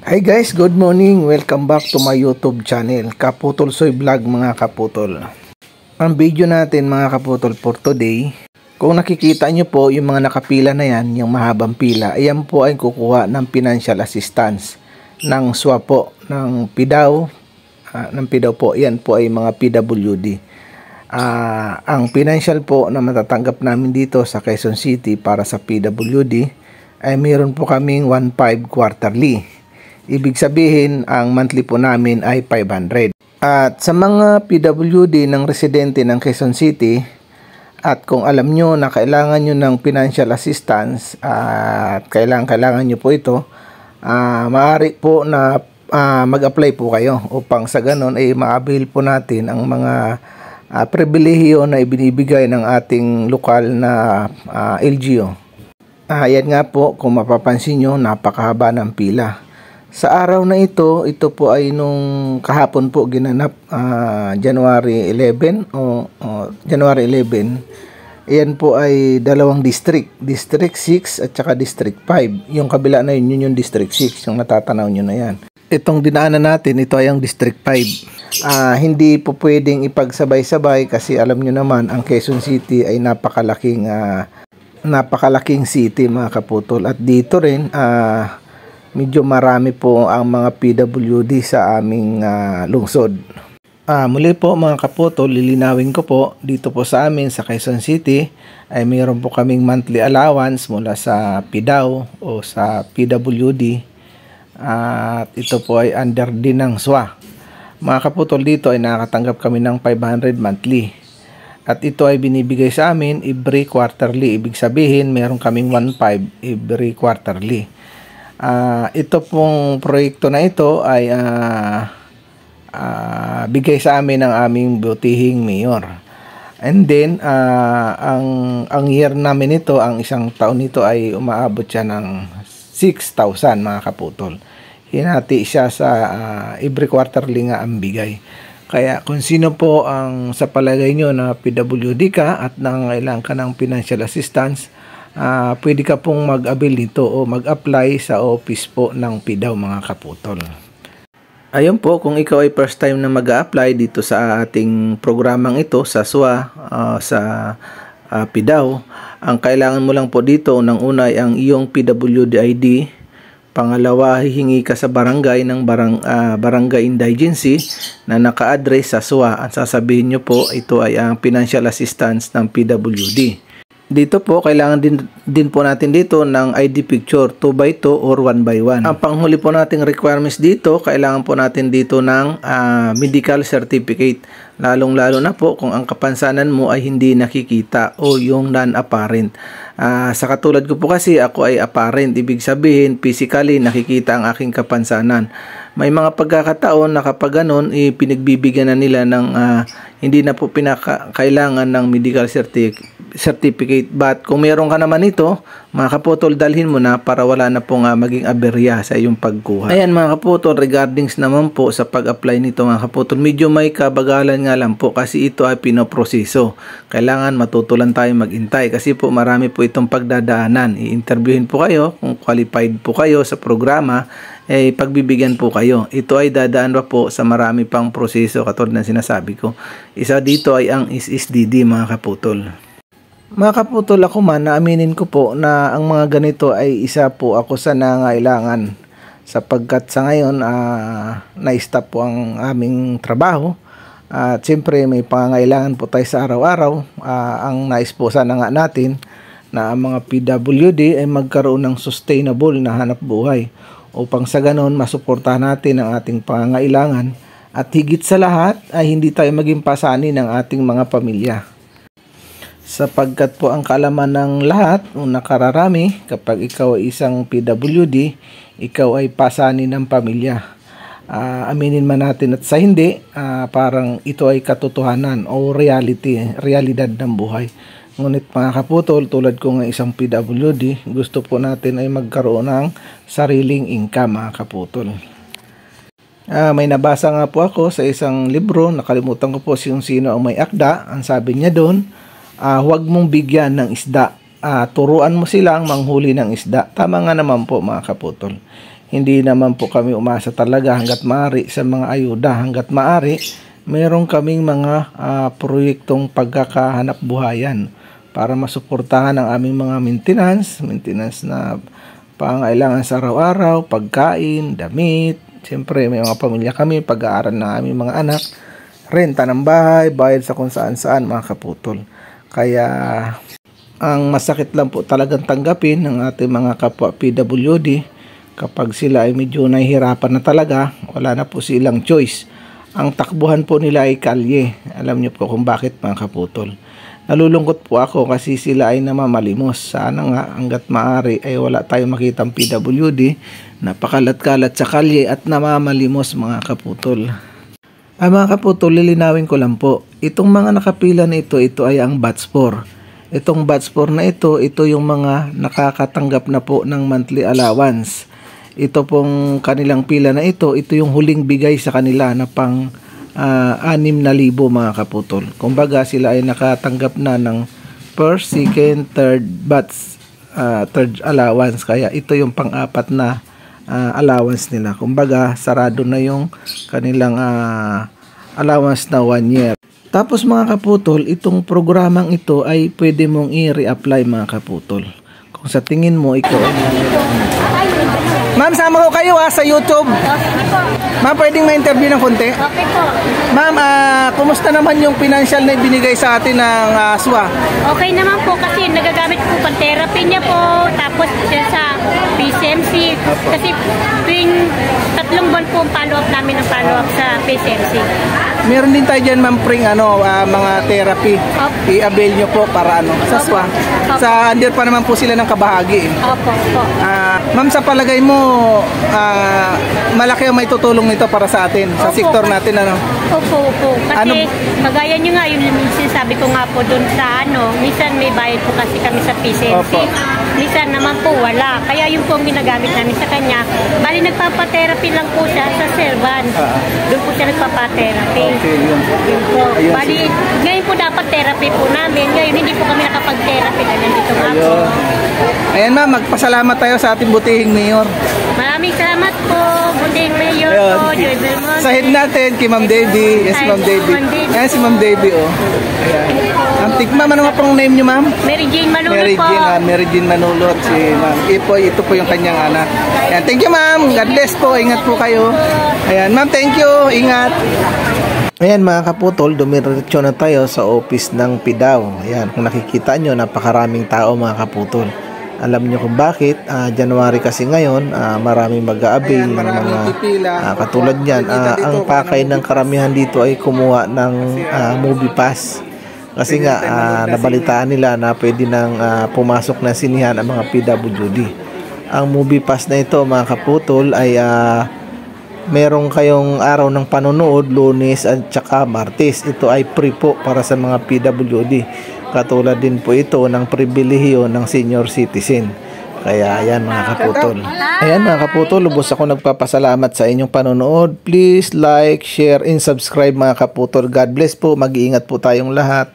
Hi guys, good morning. Welcome back to my YouTube channel, Kaputol Soy Vlog mga kaputol. Ang video natin mga kaputol for today, kung nakikita nyo po yung mga nakapila na yan, yung mahabang pila, ayan po ay kukuha ng financial assistance ng SWA po, ng PDAW, po, yan po ay mga PWD. Ang financial po na matatanggap namin dito sa Quezon City para sa PWD ay mayroon po kaming 1.5 quarterly. Ibig sabihin, ang monthly po namin ay 500. At sa mga PWD ng residente ng Quezon City, at kung alam nyo na kailangan nyo ng financial assistance at kailangan nyo po ito, maaari po na mag-apply po kayo upang sa ganon ay ma-avail po natin ang mga pribilehiyo na ibinibigay ng ating lokal na LGU. Yan nga po, kung mapapansin nyo, napakahaba ng pila. Sa araw na ito po ay nung kahapon po ginanap, January 11 January 11. Ayan po ay dalawang district, District 6 at saka District 5. Yung kabila na yun yung District 6, yung natatanaw nyo na yan. Itong dinaanan natin, ito ay ang District 5. Hindi po pwedeng ipagsabay-sabay kasi alam nyo naman, ang Quezon City ay napakalaking city mga kaputol. At dito rin, medyo marami po ang mga PWD sa aming lungsod. Muli po mga kaputol, lilinawin ko po, dito po sa amin sa Quezon City ay mayroon po kaming monthly allowance mula sa PDAW o sa PWD. At ito po ay under din ng SWA. Mga kaputol, dito ay nakakatanggap kami ng 500 monthly. At ito ay binibigay sa amin every quarterly. Ibig sabihin, meron kaming 1.5 every quarterly. Ito pong proyekto na ito ay bigay sa amin ng aming butihing mayor. And then ang year namin ito, ang isang taon nito ay umaabot siya ng 6,000 mga kaputol. Hinati siya sa every quarterly nga ang bigay. Kaya kung sino po ang sa palagay nyo na PWD ka at nangangailangan ka ng financial assistance, pwede ka pong mag-avail dito o mag-apply sa office po ng PDAW mga kaputol. Ayun po, kung ikaw ay first time na mag-apply dito sa ating programang ito sa SWA, sa PDAW, ang kailangan mo lang po dito, unang-una ay ang iyong PWD ID. Pangalawa, hihingi ka sa barangay ng barangay indigency na naka-address sa SWA. Ang sasabihin nyo po, ito ay ang financial assistance ng PWD. Dito po, kailangan din po natin dito ng ID picture 2x2 or 1x1. Ang panghuli po nating requirements dito, kailangan po natin dito ng medical certificate. Lalong-lalo na po kung ang kapansanan mo ay hindi nakikita o yung non-apparent. Sa katulad ko po kasi, ako ay apparent. Ibig sabihin, physically nakikita ang aking kapansanan. May mga pagkakataon na kapag ganun, pinagbibigyan na nila ng hindi na po kailangan ng medical certificate. But kung meron ka naman ito, mga kaputol, dalhin mo na para wala na pong maging aberya sa iyong pagkuha. Ayan mga kaputol, regardings naman po sa pag-apply nito mga kaputol, medyo may kabagalan nga lang po kasi ito ay pinoproseso. Kailangan matutulan tayo magintay kasi po marami po itong pagdadaanan. I-interviewin po kayo, kung qualified po kayo sa programa, pagbibigyan po kayo. Ito ay dadaan pa po sa marami pang proseso katulad ng sinasabi ko. Isa dito ay ang SSDD mga kaputol. Mga kaputol, ako man, naaminin ko po na ang mga ganito ay isa po ako sa nangailangan sapagkat sa ngayon na-stop po ang aming trabaho at siyempre may pangangailangan po tayo sa araw-araw. Ang nais po sana nga natin na ang mga PWD ay magkaroon ng sustainable na hanap buhay upang sa ganon masuportahan natin ang ating pangangailangan at higit sa lahat ay hindi tayo maging pasani ng ating mga pamilya. Sapagkat po ang kaalaman ng lahat o nakararami, kapag ikaw ay isang PWD, ikaw ay pasani ng pamilya. Aminin man natin at sa hindi, parang ito ay katotohanan o realidad ng buhay. Ngunit mga kaputol, tulad ko ng isang PWD, gusto po natin ay magkaroon ng sariling income mga kaputol. May nabasa nga po ako sa isang libro, nakalimutan ko po sino ang may akda. Ang sabi niya doon, huwag mong bigyan ng isda, turuan mo silang manghuli ng isda. Tama nga naman po mga kaputol. hindi naman po kami umasa talaga hanggat maaari sa mga ayuda. Hanggat maaari, meron kaming mga proyektong pagkakahanap buhayan para masuportahan ang aming mga maintenance na pangailangan sa araw-araw, pagkain, damit. Siyempre, may mga pamilya kami, pag-aaral ng aming mga anak, renta ng bahay, bayad sa kung saan-saan, mga kaputol. Kaya, ang masakit lang po talagang tanggapin ng ating mga kapwa PWD kapag sila ay medyo nahihirapan na talaga, wala na po silang choice. Ang takbuhan po nila ay kalye. Alam niyo po kung bakit, mga kaputol. Nalulungkot po ako kasi sila ay namamalimos. Sana nga hanggat maaari ay wala tayong makitang PWD na pakalat-kalat sa kalye at namamalimos, mga kaputol. Mga kaputol, lilinawin ko lang po. Itong mga nakapila na ito ay ang batch 4. Itong batch 4 na ito yung mga nakakatanggap na po ng monthly allowance. Ito pong kanilang pila na ito yung huling bigay sa kanila na pang 6,000 mga kaputol. Kumbaga sila ay nakatanggap na ng first, second, third batch, third allowance. Kaya ito yung pang-apat na allowance nila. Kumbaga sarado na yung kanilang allowance na 1 year. Tapos mga kaputol, itong programang ito ay pwede mong i-reapply, mga kaputol. Kung sa tingin mo ikaw Ma'am, sama ko kayo sa YouTube. Ma'am, pwedeng ma-interview ng konti? Okay po. Ma'am, kumusta naman yung financial na ibinigay sa atin ng SWA? Okay naman po kasi nagagamit po pang therapy niya po, tapos sa PCMC. Kasi tuwing 3 buwan po ang follow-up namin ng follow-up sa PCMC. Meron din tayo dyan, ma'am, mga therapy. I-avail nyo po para sa SWA. Sa under pa naman po sila ng kabahagi. Opo, opo. Ma'am, sa palagay mo, malaki ang may tutulong nito para sa atin, sa sektor natin, ano? Opo, opo. Kasi kagaya nyo nga, yung sinasabi ko nga po doon sa minsan may bayad po kasi kami sa PCMC. Opo. Minsan naman po wala. Kaya yung po ang ginagamit namin sa kanya. Bali nagpapa-therapy lang po siya sa Servan. Doon po siya nagpapa-therapy. Okay, yun. Yun po. Bali, ngayon po dapat therapy po namin. Ngayon hindi po kami nakapag-therapy na nandito nga po. Ayan, ma'am, magpasalamat tayo sa ating butihing mayor. Maraming salamat po, butihing mayor po, Joy Belmonte. Sa head natin, kay Ma'am Debbie. Yes, Ma'am Debbie. Ayan si Ma'am Debbie, oh. Ayan. Ma'am, ano nga pong name niyo, ma'am? Mary Jane Manulot po. Mary Jane Manulot, si ma'am. Ito po yung kanyang anak. Ayan, thank you, ma'am. God bless po. Ingat po kayo. Ayan, ma'am, thank you. Ingat. Ayan mga kaputol, dumiretso na tayo sa office ng PDAW. Ayan, kung nakikita nyo, napakaraming tao mga kaputol. Alam nyo kung bakit, January kasi ngayon, maraming mag-a-avail ng mga katulad yan. Ang pakay ng karamihan dito ay kumuha ng movie pass. Kasi nga, nabalitaan nila na pwede nang pumasok na sinihan ang mga PWD. Ang movie pass na ito mga kaputol ay merong kayong araw ng panonood, Lunes at saka Martes. Ito ay free po para sa mga PWD. Katulad din po ito ng pribilehiyo ng senior citizen. Kaya ayan mga kaputol. Ayan mga kaputol, lubos ako nagpapasalamat sa inyong panonood. Please like, share, and subscribe mga kaputol. God bless po. Mag-iingat po tayong lahat.